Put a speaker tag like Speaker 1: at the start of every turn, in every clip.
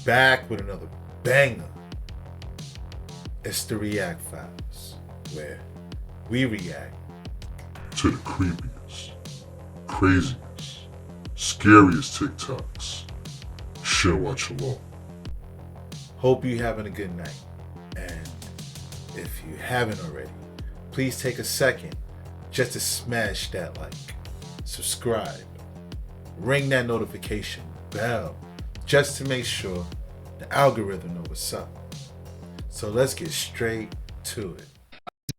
Speaker 1: back with another banger. It's the React Files, where we react
Speaker 2: to the creepiest, craziest, scariest TikToks. Share watch along.
Speaker 1: Hope you're having a good night. And if you haven't already, please take a second just to smash that like, subscribe, ring that notification bell, just to make sure the algorithm knows what's up. So let's get straight to it.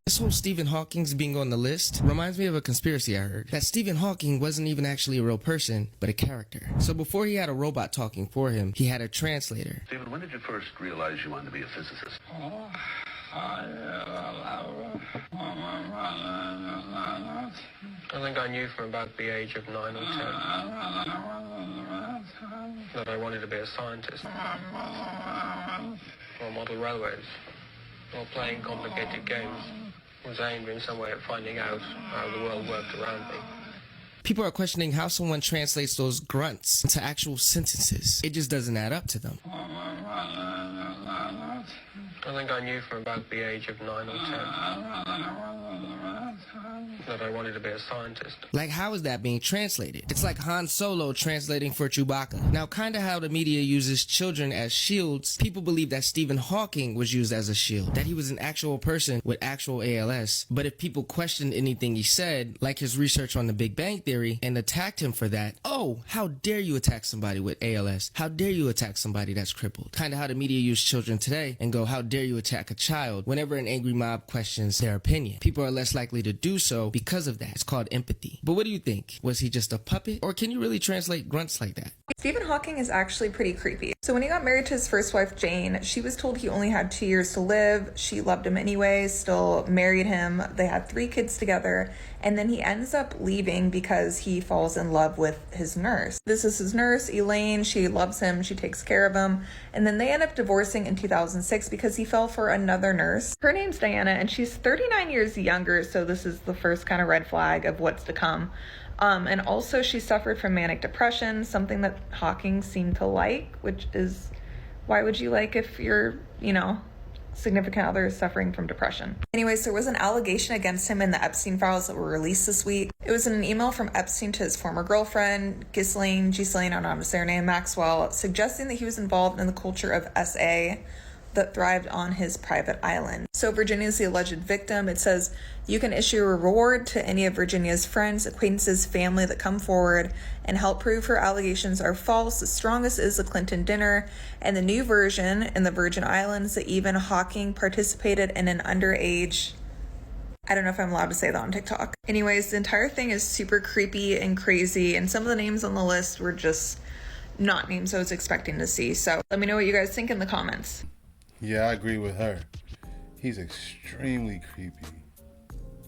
Speaker 3: This whole Stephen Hawking's being on the list reminds me of a conspiracy I heard. That Stephen Hawking wasn't even actually a real person, but a character. So before he had a robot talking for him, he had a translator.
Speaker 4: Stephen, when did you first realize you wanted to be a physicist?
Speaker 5: I think I knew from about the age of 9 or 10 that I wanted to be a scientist, or model railways, or playing complicated games. Was aimed in some way at finding out how the world worked around me.
Speaker 3: People are questioning how someone translates those grunts into actual sentences. It just doesn't add up to them.
Speaker 5: I think I knew from about the age of 9 or 10 that I wanted to be a scientist.
Speaker 3: Like, how is that being translated? It's like Han Solo translating for Chewbacca. Now, kinda how the media uses children as shields, people believe that Stephen Hawking was used as a shield, that he was an actual person with actual ALS. But if people questioned anything he said, like his research on the Big Bang Theory, and attacked him for that, oh, how dare you attack somebody with ALS? How dare you attack somebody that's crippled? Kinda how the media use children today and go, how dare you attack a child whenever an angry mob questions their opinion. People are less likely to do so because of that. It's called empathy. But what do you think? Was he just a puppet? Or can you really translate grunts like that?
Speaker 6: Stephen Hawking is actually pretty creepy. So when he got married to his first wife, Jane, she was told he only had 2 years to live. She loved him anyway, still married him. They had 3 kids together. And then he ends up leaving because he falls in love with his nurse. This is his nurse, Elaine. She loves him. She takes care of him. And then they end up divorcing in 2006 because he fell for another nurse. Her name's Diana, and she's 39 years younger. So this is the first kind of red flag of what's to come. And also she suffered from manic depression, something that Hawking seemed to like, which is, why would you like if your, significant other is suffering from depression? Anyways, there was an allegation against him in the Epstein files that were released this week. It was in an email from Epstein to his former girlfriend, Ghislaine, I don't know how to say her name, Maxwell, suggesting that he was involved in the culture of SA that thrived on his private island. So Virginia is the alleged victim. It says, you can issue a reward to any of Virginia's friends, acquaintances, family that come forward and help prove her allegations are false. The strongest is the Clinton dinner and the new version in the Virgin Islands that even Hawking participated in an underage. I don't know if I'm allowed to say that on TikTok. Anyways, the entire thing is super creepy and crazy, and some of the names on the list were just not names I was expecting to see. So let me know what you guys think in the comments.
Speaker 1: Yeah, I agree with her. He's extremely creepy.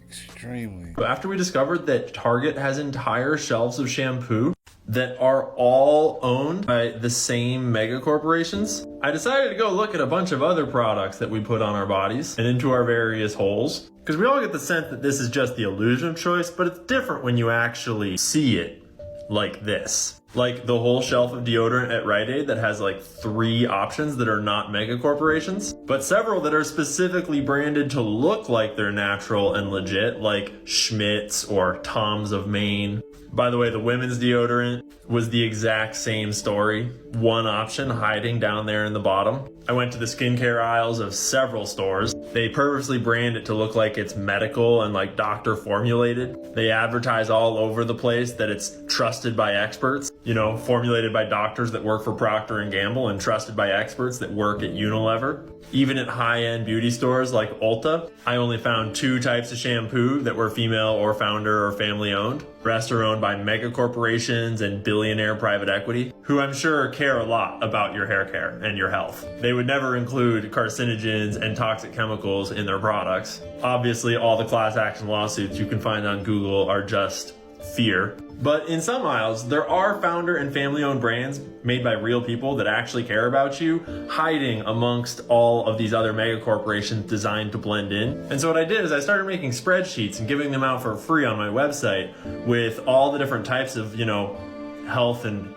Speaker 1: Extremely.
Speaker 7: After we discovered that Target has entire shelves of shampoo that are all owned by the same mega corporations, I decided to go look at a bunch of other products that we put on our bodies and into our various holes. Because we all get the sense that this is just the illusion of choice, but it's different when you actually see it like this. Like the whole shelf of deodorant at Rite Aid that has like 3 options that are not mega corporations, but several that are specifically branded to look like they're natural and legit, like Schmidt's or Tom's of Maine. By the way, the women's deodorant was the exact same story. One option hiding down there in the bottom. I went to the skincare aisles of several stores. They purposely brand it to look like it's medical and like doctor formulated. They advertise all over the place that it's trusted by experts, formulated by doctors that work for Procter & Gamble and trusted by experts that work at Unilever. Even at high-end beauty stores like Ulta, I only found 2 types of shampoo that were female or founder or family owned. The rest are owned by mega corporations and billionaire private equity, who I'm sure care a lot about your hair care and your health. They would never include carcinogens and toxic chemicals in their products. Obviously, all the class action lawsuits you can find on Google are just fear. But in some aisles, there are founder and family-owned brands made by real people that actually care about you, hiding amongst all of these other mega corporations designed to blend in. And so what I did is I started making spreadsheets and giving them out for free on my website with all the different types of, health and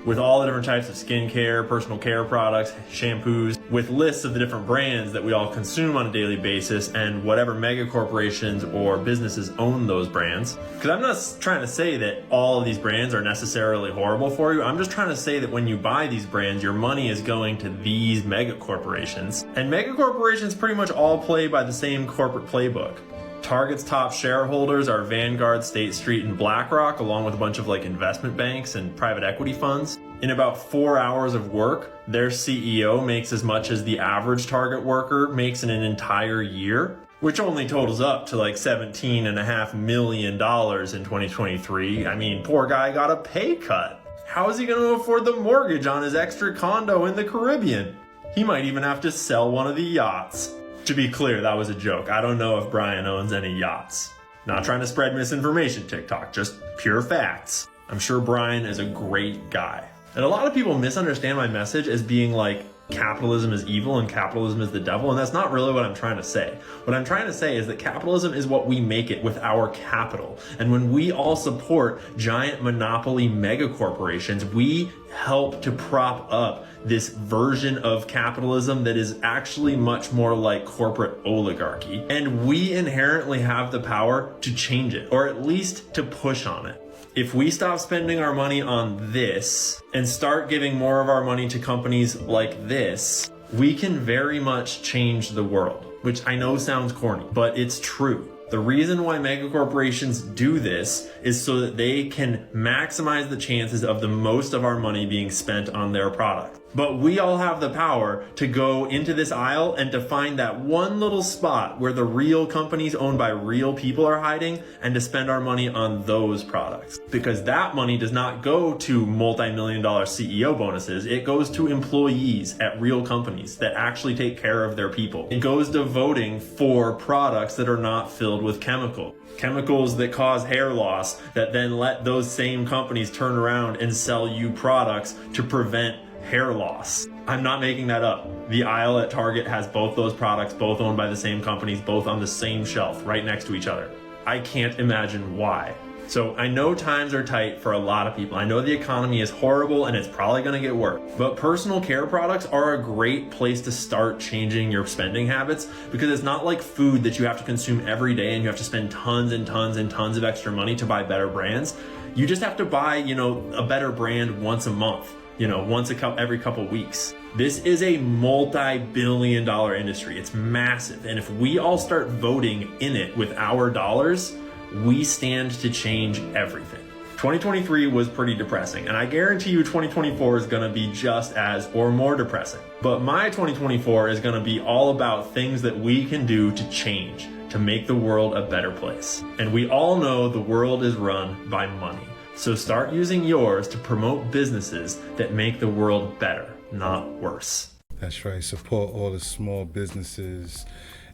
Speaker 7: with all the different types of skincare, personal care products, shampoos, with lists of the different brands that we all consume on a daily basis and whatever mega corporations or businesses own those brands. Because I'm not trying to say that all of these brands are necessarily horrible for you. I'm just trying to say that when you buy these brands, your money is going to these mega corporations. And mega corporations pretty much all play by the same corporate playbook. Target's top shareholders are Vanguard, State Street, and BlackRock, along with a bunch of like investment banks and private equity funds. In about 4 hours of work, their CEO makes as much as the average Target worker makes in an entire year, which only totals up to like $17.5 million in 2023. I mean, poor guy got a pay cut. How is he going to afford the mortgage on his extra condo in the Caribbean? He might even have to sell one of the yachts. To be clear, that was a joke. I don't know if Brian owns any yachts. Not trying to spread misinformation, TikTok, just pure facts. I'm sure Brian is a great guy. And a lot of people misunderstand my message as being like, capitalism is evil and capitalism is the devil, and that's not really what I'm trying to say. What I'm trying to say is that capitalism is what we make it with our capital. And when we all support giant monopoly mega corporations, we help to prop up this version of capitalism that is actually much more like corporate oligarchy. And we inherently have the power to change it, or at least to push on it. If we stop spending our money on this and start giving more of our money to companies like this, we can very much change the world, which I know sounds corny, but it's true. The reason why mega corporations do this is so that they can maximize the chances of the most of our money being spent on their product. But we all have the power to go into this aisle and to find that one little spot where the real companies owned by real people are hiding and to spend our money on those products. Because that money does not go to multi-million-dollar CEO bonuses. It goes to employees at real companies that actually take care of their people. It goes to voting for products that are not filled with chemicals that cause hair loss that then let those same companies turn around and sell you products to prevent hair loss. I'm not making that up. The aisle at Target has both those products, both owned by the same companies, both on the same shelf, right next to each other. I can't imagine why. So I know times are tight for a lot of people. I know the economy is horrible and it's probably going to get worse. But personal care products are a great place to start changing your spending habits, because it's not like food that you have to consume every day and you have to spend tons and tons and tons of extra money to buy better brands. You just have to buy, a better brand once a month. Every couple weeks. This is a multi-billion-dollar industry. It's massive. And if we all start voting in it with our dollars, we stand to change everything. 2023 was pretty depressing, and I guarantee you 2024 is going to be just as or more depressing. But my 2024 is going to be all about things that we can do to change, to make the world a better place. And we all know the world is run by money. So start using yours to promote businesses that make the world better, not worse.
Speaker 1: That's right. Support all the small businesses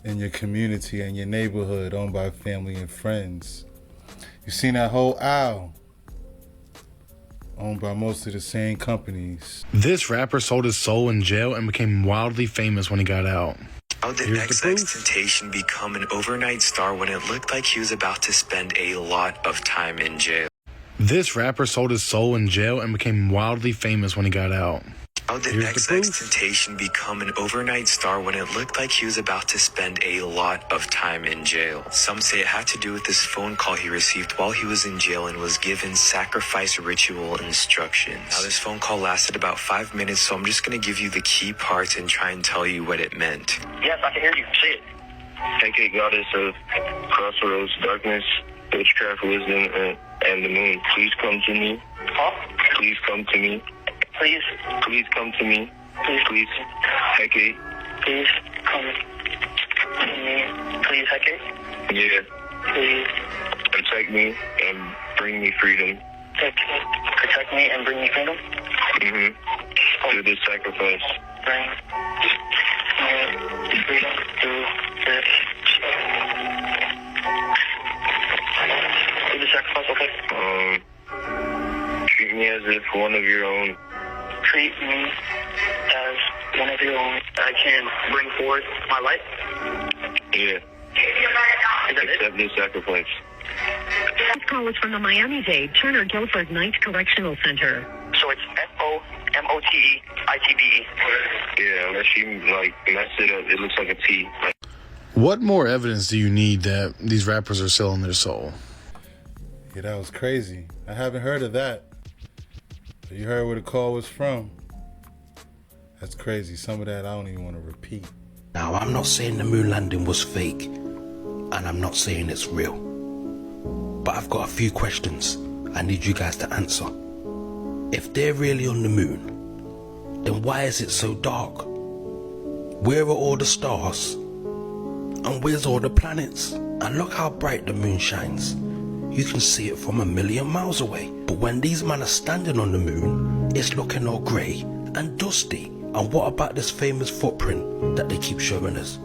Speaker 1: in your community and your neighborhood owned by family and friends. You seen that whole aisle owned by most of the same companies.
Speaker 8: This rapper sold his soul in jail and became wildly famous when he got out.
Speaker 9: How did XXXTentacion become an overnight star when it looked like he was about to spend a lot of time in jail?
Speaker 8: This rapper sold his soul in jail and became wildly famous when he got out.
Speaker 9: How did XXXTentacion become an overnight star when it looked like he was about to spend a lot of time in jail? Some say it had to do with this phone call he received while he was in jail and was given sacrifice ritual instructions. Now, this phone call lasted about 5 minutes, so I'm just going to give you the key parts and try and tell you what it meant.
Speaker 10: Yes, I can hear you. Say it.
Speaker 11: Pancake goddess of crossroads, darkness, witchcraft, wisdom, and the moon. Please come to me.
Speaker 10: Huh?
Speaker 11: Please come to me.
Speaker 10: Please.
Speaker 11: Please come to me.
Speaker 10: Please.
Speaker 11: Hecate.
Speaker 10: Please come to me. Please, Hecate.
Speaker 11: Yeah.
Speaker 10: Please.
Speaker 11: Protect me and bring me freedom.
Speaker 10: Protect me and bring me freedom?
Speaker 11: Mm-hmm. Through this sacrifice.
Speaker 10: Bring me freedom through this. Through the sacrifice, okay?
Speaker 11: Treat me as if one of your own.
Speaker 10: Treat me as one of your own. I can bring forth my life?
Speaker 11: Yeah.
Speaker 10: Is that
Speaker 11: Accept this sacrifice.
Speaker 12: This call is from the Miami-Dade Turner Guilford Night Correctional Center.
Speaker 10: So it's FOMOTEITBE.
Speaker 11: Yeah, unless she like messed it up, it looks like a T.
Speaker 8: What more evidence do you need that these rappers are selling their soul?
Speaker 1: Yeah, that was crazy. I haven't heard of that. But you heard where the call was from. That's crazy. Some of that I don't even want to repeat.
Speaker 13: Now, I'm not saying the moon landing was fake, and I'm not saying it's real. But I've got a few questions I need you guys to answer. If they're really on the moon, then why is it so dark? Where are all the stars? And where's all the planets? And look how bright the moon shines. You can see it from a million miles away. But when these men are standing on the moon, it's looking all grey and dusty. And what about this famous footprint that they keep showing us?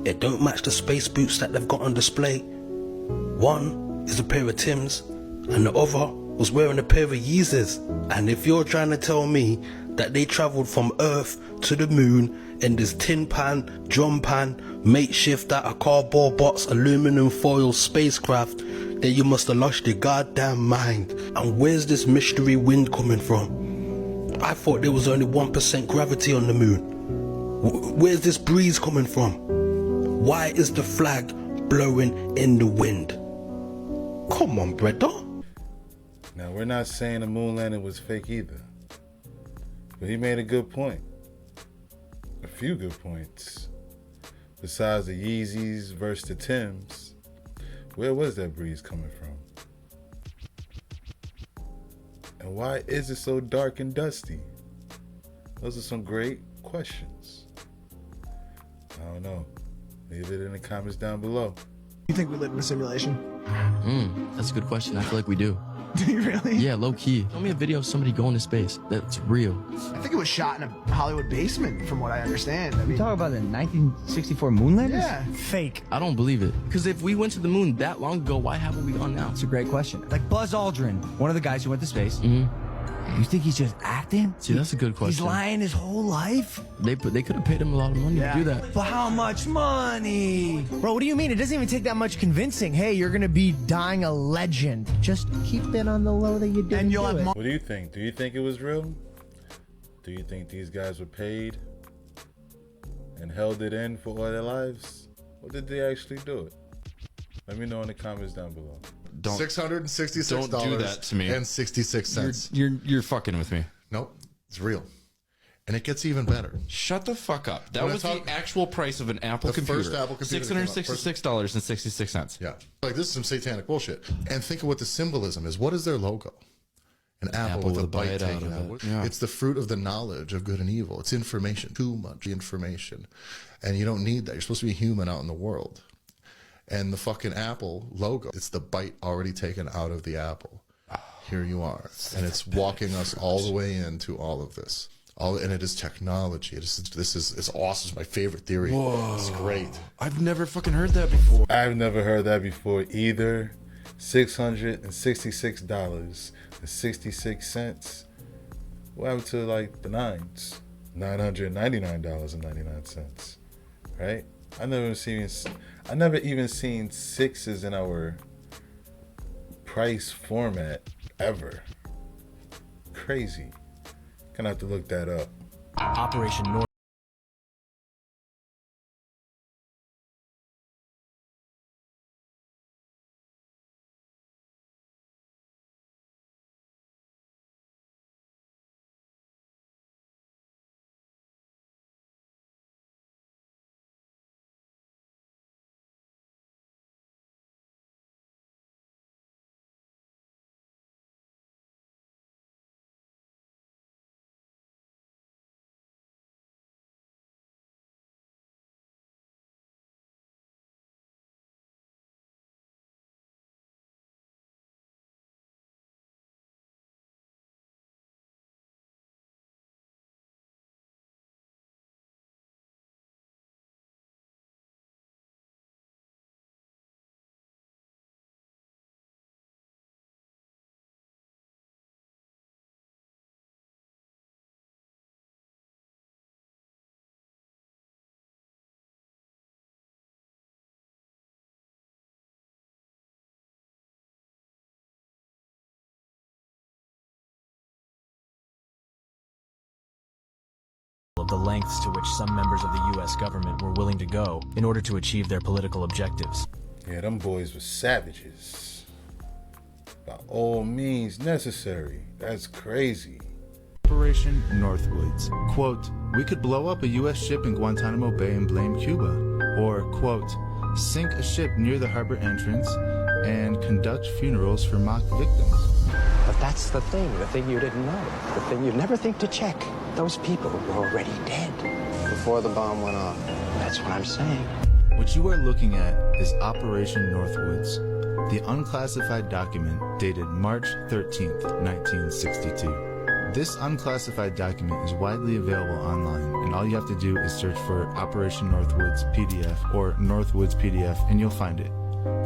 Speaker 13: It don't match the space boots that they've got on display. One is a pair of Timbs, and the other was wearing a pair of Yeezys. And if you're trying to tell me that they travelled from Earth to the moon in this tin pan, drum pan, makeshift out of cardboard box, aluminum foil spacecraft, then you must have lost your goddamn mind. And where's this mystery wind coming from? I thought there was only 1% gravity on the moon. Where's this breeze coming from? Why is the flag blowing in the wind? Come on, brother.
Speaker 1: Now, we're not saying the moon landing was fake either. But he made a good point. A few good points. Besides the Yeezys versus the Timbs, where was that breeze coming from? And why is it so dark and dusty? Those are some great questions. I don't know. Leave it in the comments down below.
Speaker 14: You think we live in a simulation?
Speaker 15: That's a good question. I feel like we do.
Speaker 14: Do you really?
Speaker 15: Yeah, low key. Show me a video of somebody going to space. That's real.
Speaker 14: I think it was shot in a Hollywood basement, from what I understand. I mean,
Speaker 16: You talk about the 1964 moon landings?
Speaker 14: yeah.
Speaker 16: Fake.
Speaker 15: I don't believe it. Because if we went to the moon that long ago, why haven't we gone now?
Speaker 16: It's a great question. Like Buzz Aldrin, one of the guys who went to space. You think he's just acting?
Speaker 15: See, that's a good question.
Speaker 16: He's lying his whole life?
Speaker 15: They could have paid him a lot of money to do that.
Speaker 16: For how much money? Bro, what do you mean? It doesn't even take that much convincing. Hey, you're gonna be dying a legend. Just keep it on the low that you did. And you'll have
Speaker 1: What do you think? Do you think it was real? Do you think these guys were paid and held it in for all their lives? Or did they actually do it? Let me know in the comments down below.
Speaker 17: $666.
Speaker 18: Don't do that to me.
Speaker 17: And 66 cents.
Speaker 18: You're fucking with me.
Speaker 17: Nope, it's real. And it gets even better.
Speaker 18: Shut the fuck up. That
Speaker 17: When I
Speaker 18: was
Speaker 17: talk-
Speaker 18: the actual price of an Apple computer.
Speaker 17: First Apple computer. that came out, first-
Speaker 18: $666.66.
Speaker 17: Yeah. Like, this is some satanic bullshit. And think of what the symbolism is. What is their logo? An apple with a bite taken out.
Speaker 18: Yeah.
Speaker 17: It's the fruit of the knowledge of good and evil. It's information. Too much information. And you don't need that. You're supposed to be human out in the world. And the fucking Apple logo, it's the bite already taken out of the apple. Here you are. And it's walking us all the way into all of this. And it is technology. It's awesome. It's my favorite theory.
Speaker 18: Whoa.
Speaker 17: It's great.
Speaker 18: I've never fucking heard that before.
Speaker 1: I've never heard that before either. $666.66. What happened to like the nines? $999.99. Right? I never even seen sixes in our price format ever. Crazy. Gonna have to look that up.
Speaker 16: Operation North.
Speaker 19: of the lengths to which some members of the U.S. government were willing to go in order to achieve their political objectives.
Speaker 1: Yeah, them boys were savages. By all means necessary. That's crazy.
Speaker 20: Operation Northwoods. Quote, we could blow up a U.S. ship in Guantanamo Bay and blame Cuba. Or, quote, sink a ship near the harbor entrance and conduct funerals for mock victims.
Speaker 21: But that's the thing you didn't know, the thing you'd never think to check. Those people were already dead before the bomb went off. That's what I'm saying.
Speaker 20: What you are looking at is Operation Northwoods, the unclassified document dated March 13th, 1962. This unclassified document is widely available online, and all you have to do is search for Operation Northwoods PDF or Northwoods PDF, and you'll find it.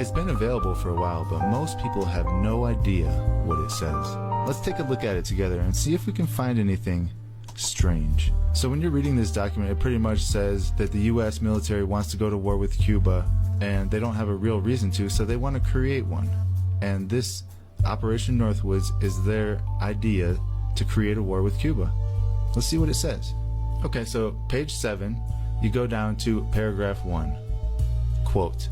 Speaker 20: It's been available for a while, but most people have no idea what it says. Let's take a look at it together and see if we can find anything strange. So when you're reading this document, it pretty much says that the U.S. military wants to go to war with Cuba, and they don't have a real reason to, so they want to create one. And this Operation Northwoods is their idea to create a war with Cuba. Let's see what it says. Okay, so page 7, you go down to paragraph 1. Quote,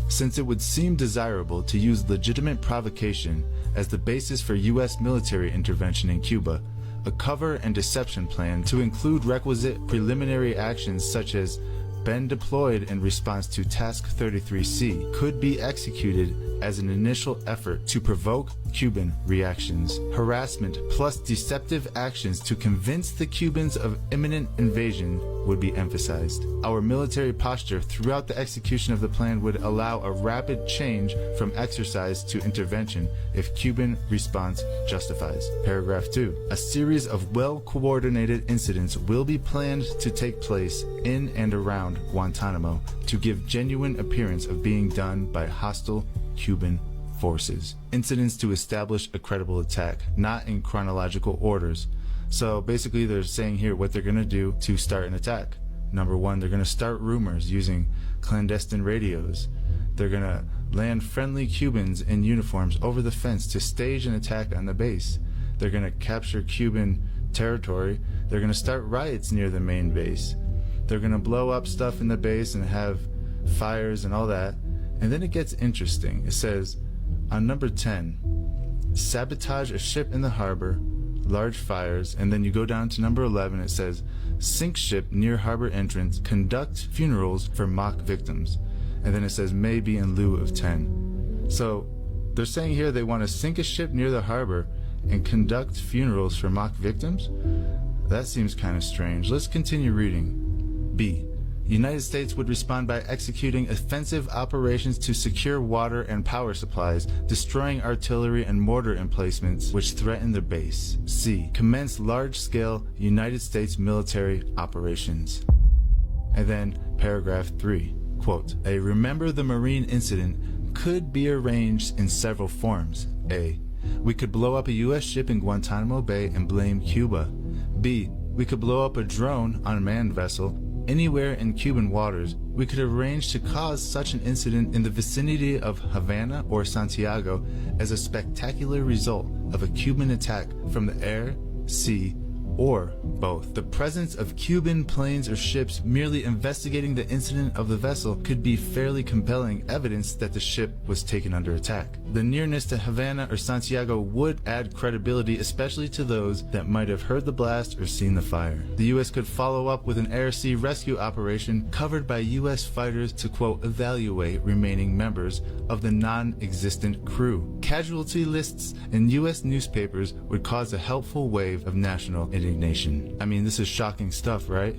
Speaker 20: since it would seem desirable to use legitimate provocation as the basis for U.S. military intervention in Cuba, a cover and deception plan to include requisite preliminary actions such as been deployed in response to Task 33C could be executed as an initial effort to provoke Cuban reactions. Harassment plus deceptive actions to convince the Cubans of imminent invasion would be emphasized. Our military posture throughout the execution of the plan would allow a rapid change from exercise to intervention if Cuban response justifies. Paragraph 2. A series of well-coordinated incidents will be planned to take place in and around Guantanamo to give genuine appearance of being done by hostile Cuban forces. Incidents to establish a credible attack, not in chronological orders. So basically they're saying here what they're going to do to start an attack. Number 1, they're going to start rumors using clandestine radios. They're going to land friendly Cubans in uniforms over the fence to stage an attack on the base. They're going to capture Cuban territory. They're going to start riots near the main base. They're going to blow up stuff in the base and have fires and all that. And then it gets interesting. It says, on number 10, sabotage a ship in the harbor, large fires, and then you go down to number 11, it says, sink ship near harbor entrance, conduct funerals for mock victims. And then it says, maybe in lieu of 10. So they're saying here they want to sink a ship near the harbor and conduct funerals for mock victims? That seems kind of strange. Let's continue reading. B. United States would respond by executing offensive operations to secure water and power supplies, destroying artillery and mortar emplacements which threaten the base. C. Commence large-scale United States military operations. And then paragraph 3, quote, a Remember the Marine incident could be arranged in several forms. A. We could blow up a U.S. ship in Guantanamo Bay and blame Cuba. B. We could blow up a drone on a manned vessel anywhere in Cuban waters. We could arrange to cause such an incident in the vicinity of Havana or Santiago as a spectacular result of a Cuban attack from the air, sea, or both. The presence of Cuban planes or ships merely investigating the incident of the vessel could be fairly compelling evidence that the ship was taken under attack. The nearness to Havana or Santiago would add credibility, especially to those that might have heard the blast or seen the fire. The U.S. could follow up with an air-sea rescue operation covered by U.S. fighters to, quote, evaluate remaining members of the non-existent crew. Casualty lists in U.S. newspapers would cause a helpful wave of national indignation. I mean, this is shocking stuff, right?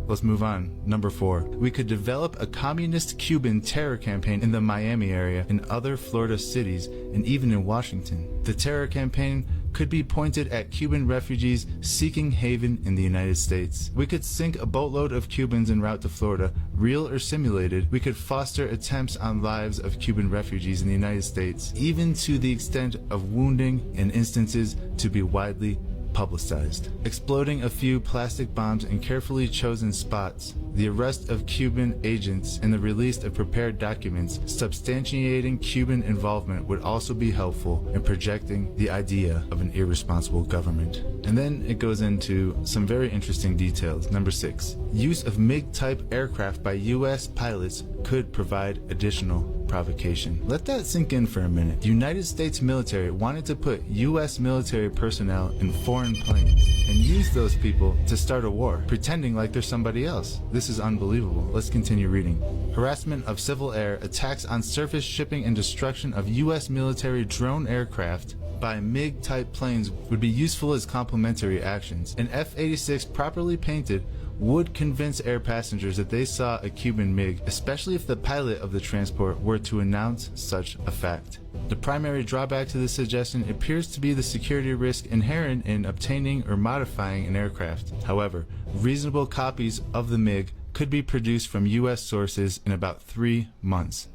Speaker 20: Let's move on. Number 4. We could develop a communist Cuban terror campaign in the Miami area, in other Florida cities, and even in Washington. The terror campaign could be pointed at Cuban refugees seeking haven in the United States. We could sink a boatload of Cubans en route to Florida, real or simulated. We could foster attempts on lives of Cuban refugees in the United States, even to the extent of wounding, in instances to be widely publicized. Exploding a few plastic bombs in carefully chosen spots, the arrest of Cuban agents, and the release of prepared documents substantiating Cuban involvement would also be helpful in projecting the idea of an irresponsible government. And then it goes into some very interesting details. Number 6, use of MiG-type aircraft by U.S. pilots could provide additional provocation. Let that sink in for a minute. The United States military wanted to put U.S. military personnel in foreign planes and use those people to start a war, pretending like they're somebody else. This is unbelievable. Let's continue reading. Harassment of civil air, attacks on surface shipping, and destruction of U.S. military drone aircraft by MiG-type planes would be useful as complementary actions. An F-86 properly painted would convince air passengers that they saw a Cuban MiG, especially if the pilot of the transport were to announce such a fact. The primary drawback to this suggestion appears to be the security risk inherent in obtaining or modifying an aircraft. However, reasonable copies of the MiG could be produced from U.S. sources in about 3 months.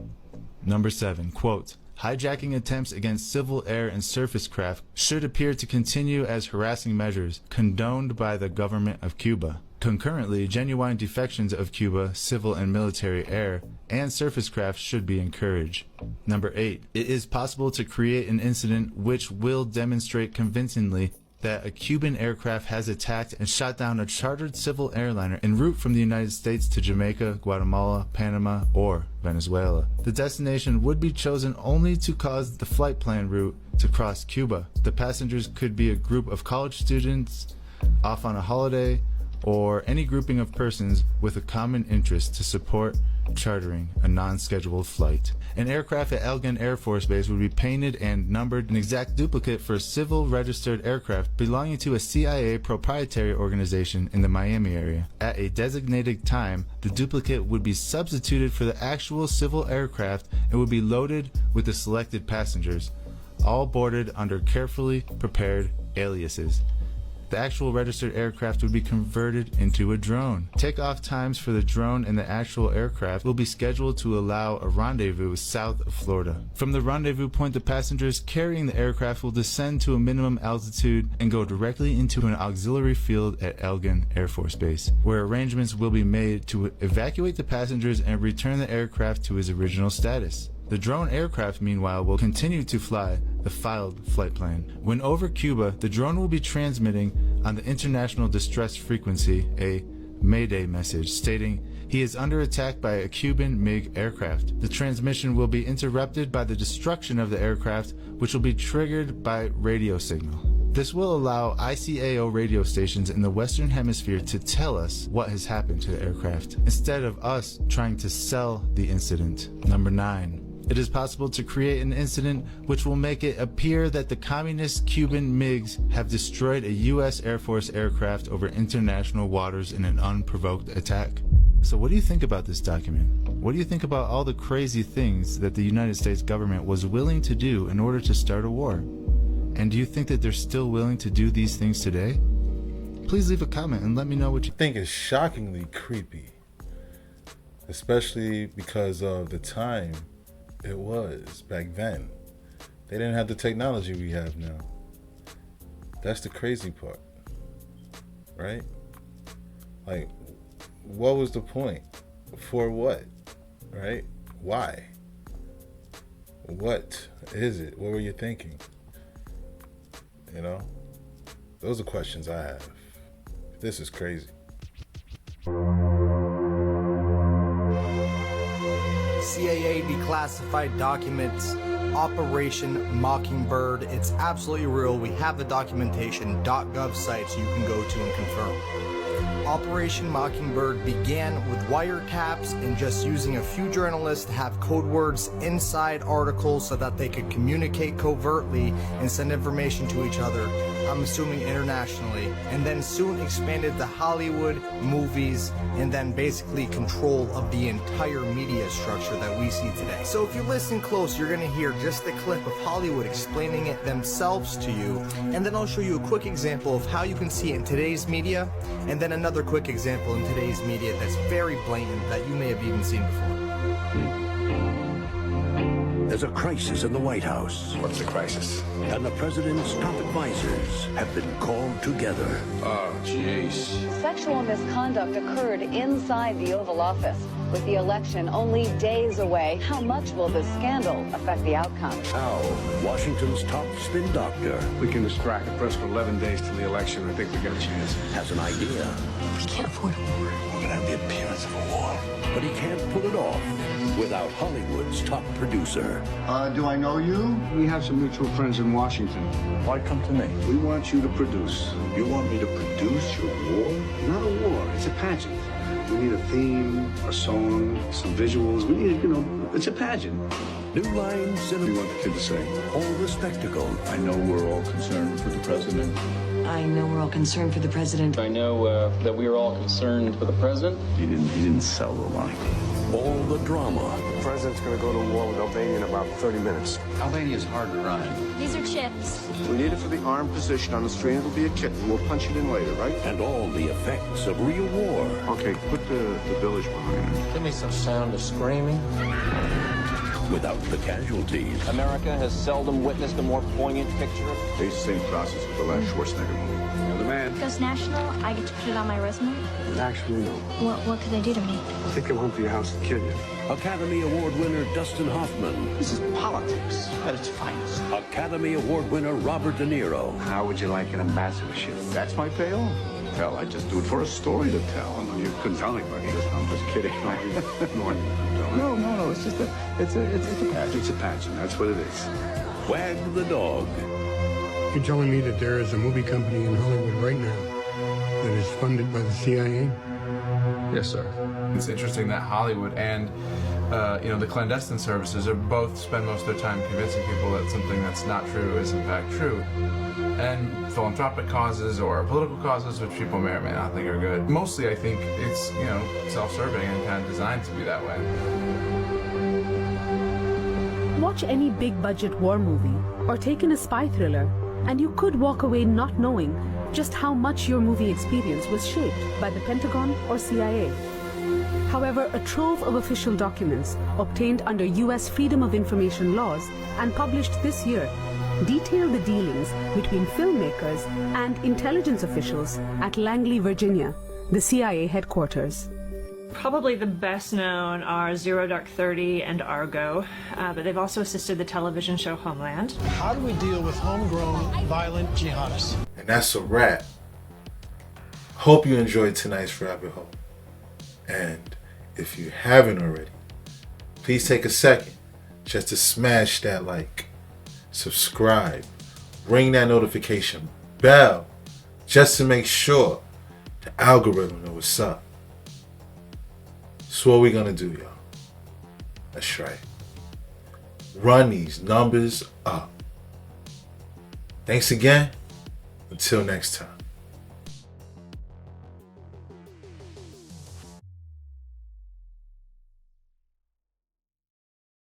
Speaker 20: Number 7, quote, hijacking attempts against civil air and surface craft should appear to continue as harassing measures condoned by the government of Cuba. Concurrently, genuine defections of Cuba, civil and military air, and surface craft should be encouraged. Number 8, it is possible to create an incident which will demonstrate convincingly that a Cuban aircraft has attacked and shot down a chartered civil airliner en route from the United States to Jamaica, Guatemala, Panama, or Venezuela. The destination would be chosen only to cause the flight plan route to cross Cuba. The passengers could be a group of college students off on a holiday, or any grouping of persons with a common interest to support chartering a non-scheduled flight. An aircraft at Elgin Air Force Base would be painted and numbered, an exact duplicate for a civil registered aircraft belonging to a CIA proprietary organization in the Miami area. At a designated time, the duplicate would be substituted for the actual civil aircraft and would be loaded with the selected passengers, all boarded under carefully prepared aliases. The actual registered aircraft would be converted into a drone. Takeoff times for the drone and the actual aircraft will be scheduled to allow a rendezvous south of Florida. From the rendezvous point, the passengers carrying the aircraft will descend to a minimum altitude and go directly into an auxiliary field at Elgin Air Force Base, where arrangements will be made to evacuate the passengers and return the aircraft to its original status. The drone aircraft, meanwhile, will continue to fly the filed flight plan. When over Cuba, the drone will be transmitting on the international distress frequency a Mayday message stating he is under attack by a Cuban MiG aircraft. The transmission will be interrupted by the destruction of the aircraft, which will be triggered by radio signal. This will allow ICAO radio stations in the Western Hemisphere to tell us what has happened to the aircraft, instead of us trying to sell the incident. Number 9. It is possible to create an incident which will make it appear that the communist Cuban MiGs have destroyed a U.S. Air Force aircraft over international waters in an unprovoked attack. So what do you think about this document? What do you think about all the crazy things that the United States government was willing to do in order to start a war? And do you think that they're still willing to do these things today? Please leave a comment and let me know what you
Speaker 1: think. Is shockingly creepy, especially because of the time it was back then. They didn't have the technology we have now. That's the crazy part, right? Like, what was the point? For what? Right? Why? What is it? What were you thinking? You know? Those are questions I have. This is crazy.
Speaker 2: CIA declassified documents, Operation Mockingbird. It's absolutely real. We have the documentation, .gov sites you can go to and confirm. Operation Mockingbird began with wiretaps and just using a few journalists to have code words inside articles so that they could communicate covertly and send information to each other, I'm assuming internationally, and then soon expanded to Hollywood, movies, and then basically control of the entire media structure that we see today. So if you listen close, you're going to hear just a clip of Hollywood explaining it themselves to you, and then I'll show you a quick example of how you can see it in today's media, and then another quick example in today's media that's very blatant that you may have even seen before.
Speaker 4: there's a crisis in the White House.
Speaker 22: What's the crisis?
Speaker 4: And the president's top advisors have been called together.
Speaker 22: Oh, jeez.
Speaker 23: Sexual misconduct occurred inside the Oval Office. With the election only days away, how much will this scandal affect the outcome?
Speaker 4: Al, Washington's top spin doctor,
Speaker 22: We can distract the press for 11 days till the election. I think we got a chance.
Speaker 4: has an idea.
Speaker 23: We can't afford a war.
Speaker 22: We're gonna have the appearance of a war.
Speaker 4: But he can't pull it off without Hollywood's top producer.
Speaker 22: Do I know you? We have some mutual friends in Washington. Why come to me? We want you to produce. You want me to produce your war? Not a war. It's a pageant. We need a theme, a song, some visuals. We need, it's a pageant.
Speaker 4: New Line
Speaker 22: What do you want the kid to say?
Speaker 4: all the spectacle.
Speaker 22: I know we're all concerned for the president.
Speaker 23: I know we're all concerned for the president.
Speaker 24: I know that we are all concerned for the president.
Speaker 22: He didn't sell the line.
Speaker 4: All the drama.
Speaker 22: The president's going to go to war with Albania in about 30 minutes.
Speaker 24: Albania's hard to run.
Speaker 23: These are chips.
Speaker 22: We need it for the armed position on the screen. It'll be a kitten. We'll punch it in later, right?
Speaker 4: And all the effects of real war.
Speaker 22: Okay, put the village behind it.
Speaker 24: Give me some sound of screaming.
Speaker 4: Without the casualties.
Speaker 24: America has seldom witnessed a more poignant picture.
Speaker 22: It's the same process with the last Schwarzenegger movie. You're the man.
Speaker 23: Goes national, I get to put it on my resume.
Speaker 22: Actually, no.
Speaker 23: What could they do to me?
Speaker 22: I think they'll come to your house and kill you.
Speaker 4: Academy Award winner Dustin Hoffman.
Speaker 22: This is politics at its finest.
Speaker 4: Academy Award winner Robert De Niro.
Speaker 22: How would you like an ambassadorship? That's my payoff. Hell, I just do it for a story to tell. No, you couldn't tell anybody. I'm just kidding. No. It's just it's a pageant. It's a pageant. That's what it is.
Speaker 4: Wag the dog.
Speaker 25: You're telling me that there is a movie company in Hollywood right now that is funded by the CIA?
Speaker 26: Yes, sir. It's interesting that Hollywood and the clandestine services are both spend most of their time convincing people that something that's not true is in fact true. And philanthropic causes or political causes, which people may or may not think are good. Mostly, I think it's self-serving and kind of designed to be that way.
Speaker 27: Watch any big-budget war movie or take in a spy thriller, and you could walk away not knowing just how much your movie experience was shaped by the Pentagon or CIA. However, a trove of official documents obtained under U.S. Freedom of Information laws and published this year detail the dealings between filmmakers and intelligence officials at Langley, Virginia, the CIA headquarters.
Speaker 28: Probably the best known are Zero Dark 30 and Argo, but they've also assisted the television show Homeland.
Speaker 29: How do we deal with homegrown violent jihadists?
Speaker 1: And that's a wrap. Hope you enjoyed tonight's rabbit hole. And if you haven't already, please take a second just to smash that like, subscribe, ring that notification bell just to make sure the algorithm knows what's up. So what we gonna do, y'all? That's right. Run these numbers up. Thanks again. Until next time.